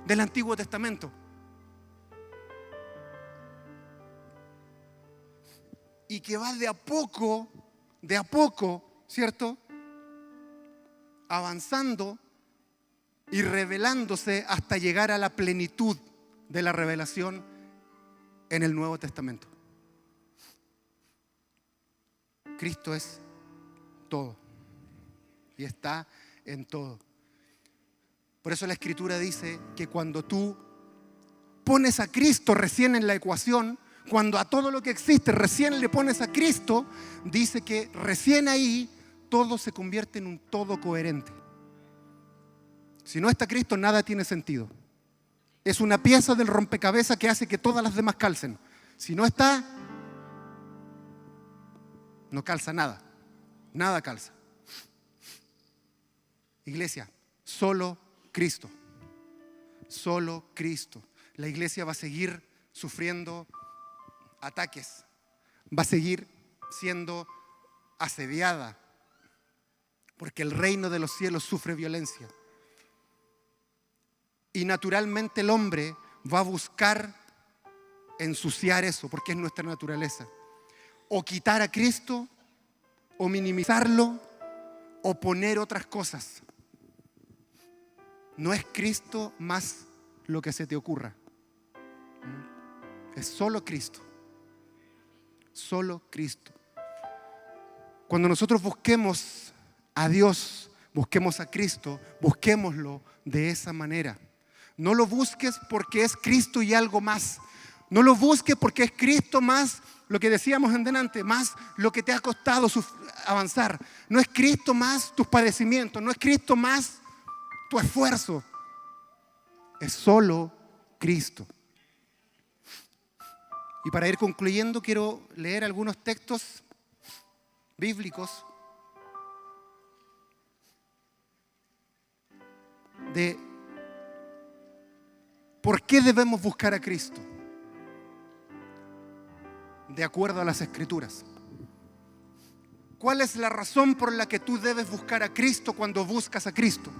del Antiguo Testamento. Y que va de a poco, ¿cierto? Avanzando y revelándose hasta llegar a la plenitud de la revelación en el Nuevo Testamento. Cristo es todo y está en todo. Por eso la Escritura dice que cuando tú pones a Cristo recién en la ecuación, cuando a todo lo que existe recién le pones a Cristo, dice que recién ahí todo se convierte en un todo coherente. Si no está Cristo, nada tiene sentido. Es una pieza del rompecabezas que hace que todas las demás calcen. Si no está, no calza nada. Nada calza. Iglesia, solo Cristo. Solo Cristo. La iglesia va a seguir sufriendo ataques. Va a seguir siendo asediada. Porque el reino de los cielos sufre violencia. Y naturalmente el hombre va a buscar ensuciar eso, porque es nuestra naturaleza. O quitar a Cristo, o minimizarlo, o poner otras cosas. No es Cristo más lo que se te ocurra. Es solo Cristo. Solo Cristo. Cuando nosotros busquemos a Dios, busquemos a Cristo, busquémoslo de esa manera. No lo busques porque es Cristo y algo más. No lo busques porque es Cristo más lo que decíamos en delante, más lo que te ha costado avanzar. No es Cristo más tus padecimientos, no es Cristo más tu esfuerzo. Es solo Cristo. Y para ir concluyendo, quiero leer algunos textos bíblicos de por qué debemos buscar a Cristo de acuerdo a las Escrituras. ¿Cuál es la razón por la que tú debes buscar a Cristo cuando buscas a Cristo?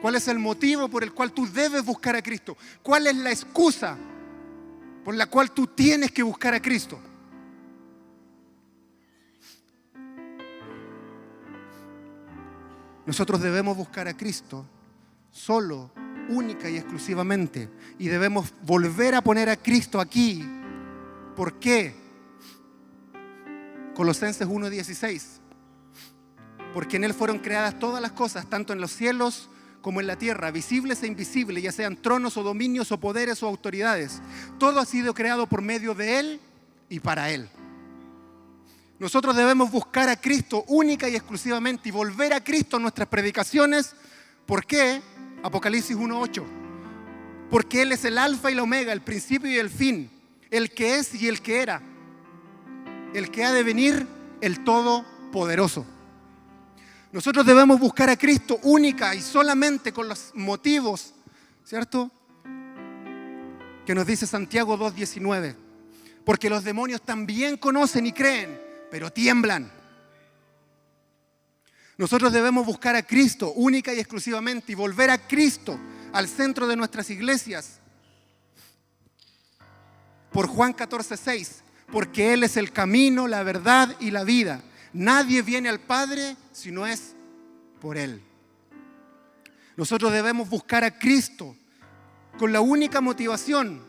¿Cuál es el motivo por el cual tú debes buscar a Cristo? ¿Cuál es la excusa por la cual tú tienes que buscar a Cristo? Nosotros debemos buscar a Cristo solo, única y exclusivamente. Y debemos volver a poner a Cristo aquí. ¿Por qué? Colosenses 1:16. Porque en Él fueron creadas todas las cosas, tanto en los cielos como en la tierra, visibles e invisibles, ya sean tronos o dominios o poderes o autoridades. Todo ha sido creado por medio de Él y para Él. Nosotros debemos buscar a Cristo única y exclusivamente y volver a Cristo en nuestras predicaciones. ¿Por qué? Apocalipsis 1:8. Porque Él es el alfa y la omega, el principio y el fin, el que es y el que era, el que ha de venir, el todopoderoso. Nosotros debemos buscar a Cristo única y solamente con los motivos, ¿cierto?, que nos dice Santiago 2:19. Porque los demonios también conocen y creen, pero tiemblan. Nosotros debemos buscar a Cristo única y exclusivamente y volver a Cristo al centro de nuestras iglesias. Por Juan 14:6. Porque Él es el camino, la verdad y la vida. Nadie viene al Padre si no es por Él. Nosotros debemos buscar a Cristo con la única motivación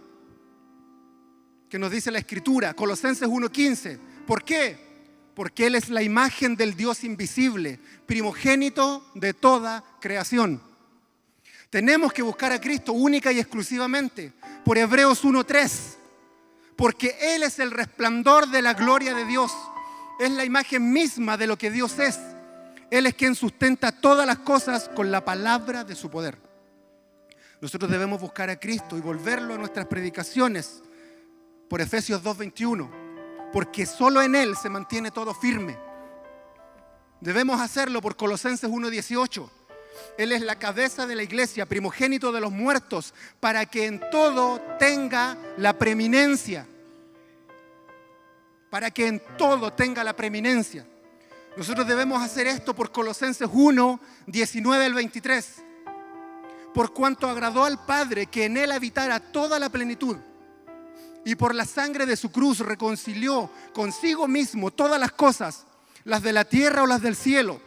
que nos dice la Escritura, Colosenses 1:15. ¿Por qué? Porque Él es la imagen del Dios invisible, primogénito de toda creación. Tenemos que buscar a Cristo única y exclusivamente por Hebreos 1:3, porque Él es el resplandor de la gloria de Dios, es la imagen misma de lo que Dios es. Él es quien sustenta todas las cosas con la palabra de su poder. Nosotros debemos buscar a Cristo y volverlo a nuestras predicaciones por Efesios 2:21, porque solo en Él se mantiene todo firme. Debemos hacerlo por Colosenses 1:18. Él es la cabeza de la iglesia, primogénito de los muertos, para que en todo tenga la preeminencia. Para que en todo tenga la preeminencia. Nosotros debemos hacer esto por Colosenses 1:19 al 23. Por cuanto agradó al Padre que en Él habitara toda la plenitud, y por la sangre de su cruz reconcilió consigo mismo todas las cosas, las de la tierra o las del cielo.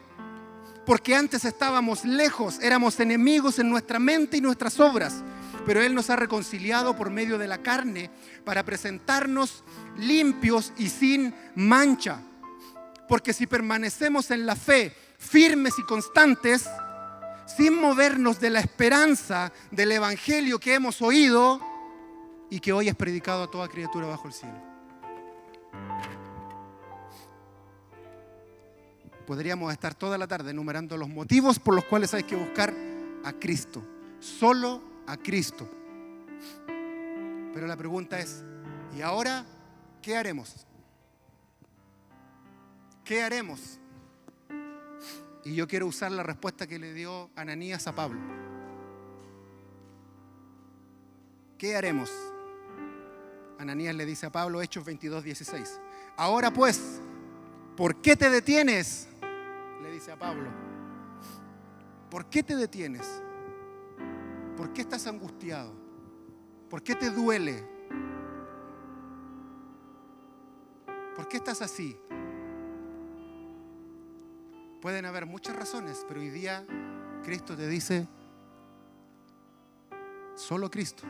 Porque antes estábamos lejos, éramos enemigos en nuestra mente y nuestras obras, pero Él nos ha reconciliado por medio de la carne para presentarnos limpios y sin mancha. Porque si permanecemos en la fe, firmes y constantes, sin movernos de la esperanza del evangelio que hemos oído y que hoy es predicado a toda criatura bajo el cielo. Podríamos estar toda la tarde enumerando los motivos por los cuales hay que buscar a Cristo, solo a Cristo. Pero la pregunta es, ¿y ahora qué haremos? ¿Qué haremos? Y yo quiero usar la respuesta que le dio Ananías a Pablo. ¿Qué haremos? Ananías le dice a Pablo, Hechos 22:16. Ahora pues, ¿por qué te detienes? Le dice a Pablo. ¿Por qué te detienes? ¿Por qué estás angustiado? ¿Por qué te duele? ¿Por qué estás así? Pueden haber muchas razones, pero hoy día Cristo te dice, solo Cristo.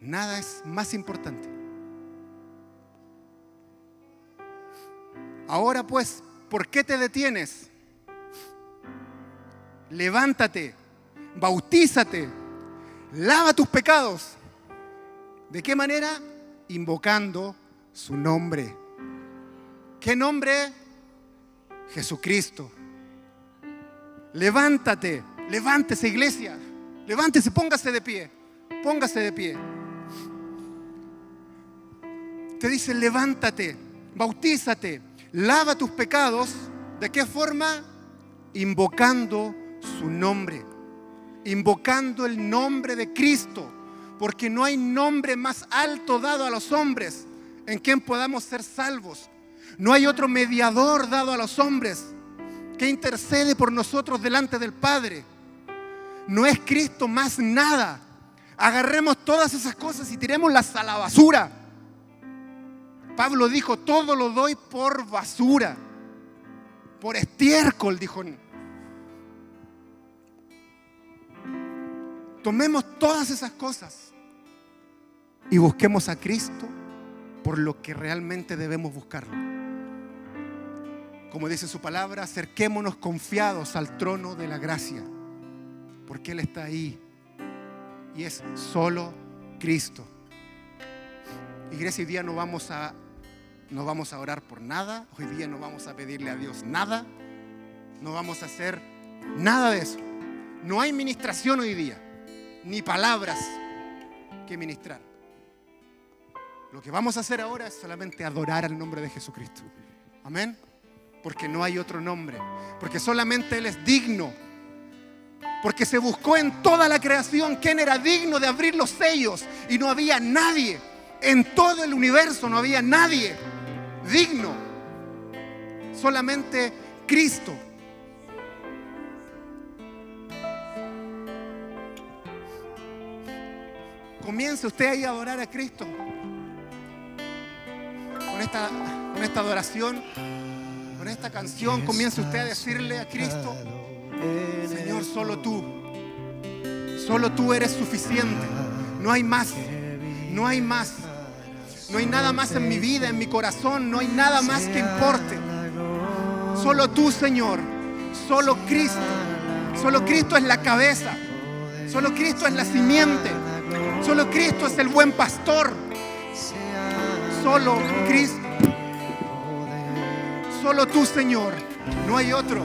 Nada es más importante. Ahora pues, ¿por qué te detienes? Levántate, bautízate, lava tus pecados. ¿De qué manera? Invocando su nombre. ¿Qué nombre? Jesucristo. Levántate, levántese, iglesia, levántese, póngase de pie, póngase de pie. Te dice, levántate, bautízate, lava tus pecados. ¿De qué forma? Invocando su nombre, invocando el nombre de Cristo, porque no hay nombre más alto dado a los hombres en quien podamos ser salvos. No hay otro mediador dado a los hombres que intercede por nosotros delante del Padre. No es Cristo más nada. Agarremos todas esas cosas y tirémoslas a la basura. Pablo dijo, todo lo doy por basura, por estiércol, dijo. Tomemos todas esas cosas y busquemos a Cristo por lo que realmente debemos buscarlo. Como dice su palabra, acerquémonos confiados al trono de la gracia, porque Él está ahí y es solo Cristo. Iglesia, hoy día no vamos a orar por nada, hoy día no vamos a pedirle a Dios nada, no vamos a hacer nada de eso. No hay ministración hoy día, ni palabras que ministrar. Lo que vamos a hacer ahora es solamente adorar al nombre de Jesucristo. Amén. Porque no hay otro nombre, porque solamente Él es digno, porque se buscó en toda la creación quién era digno de abrir los sellos y no había nadie, en todo el universo no había nadie digno, solamente Cristo. Comience usted ahí a adorar a Cristo con esta adoración. Con esta canción comience usted a decirle a Cristo: Señor, solo tú eres suficiente. No hay más, no hay más. No hay nada más en mi vida, en mi corazón. No hay nada más que importe. Solo tú, Señor. Solo Cristo. Solo Cristo es la cabeza. Solo Cristo es la simiente. Solo Cristo es el buen pastor. Solo Cristo. Solo tú, Señor. No hay otro.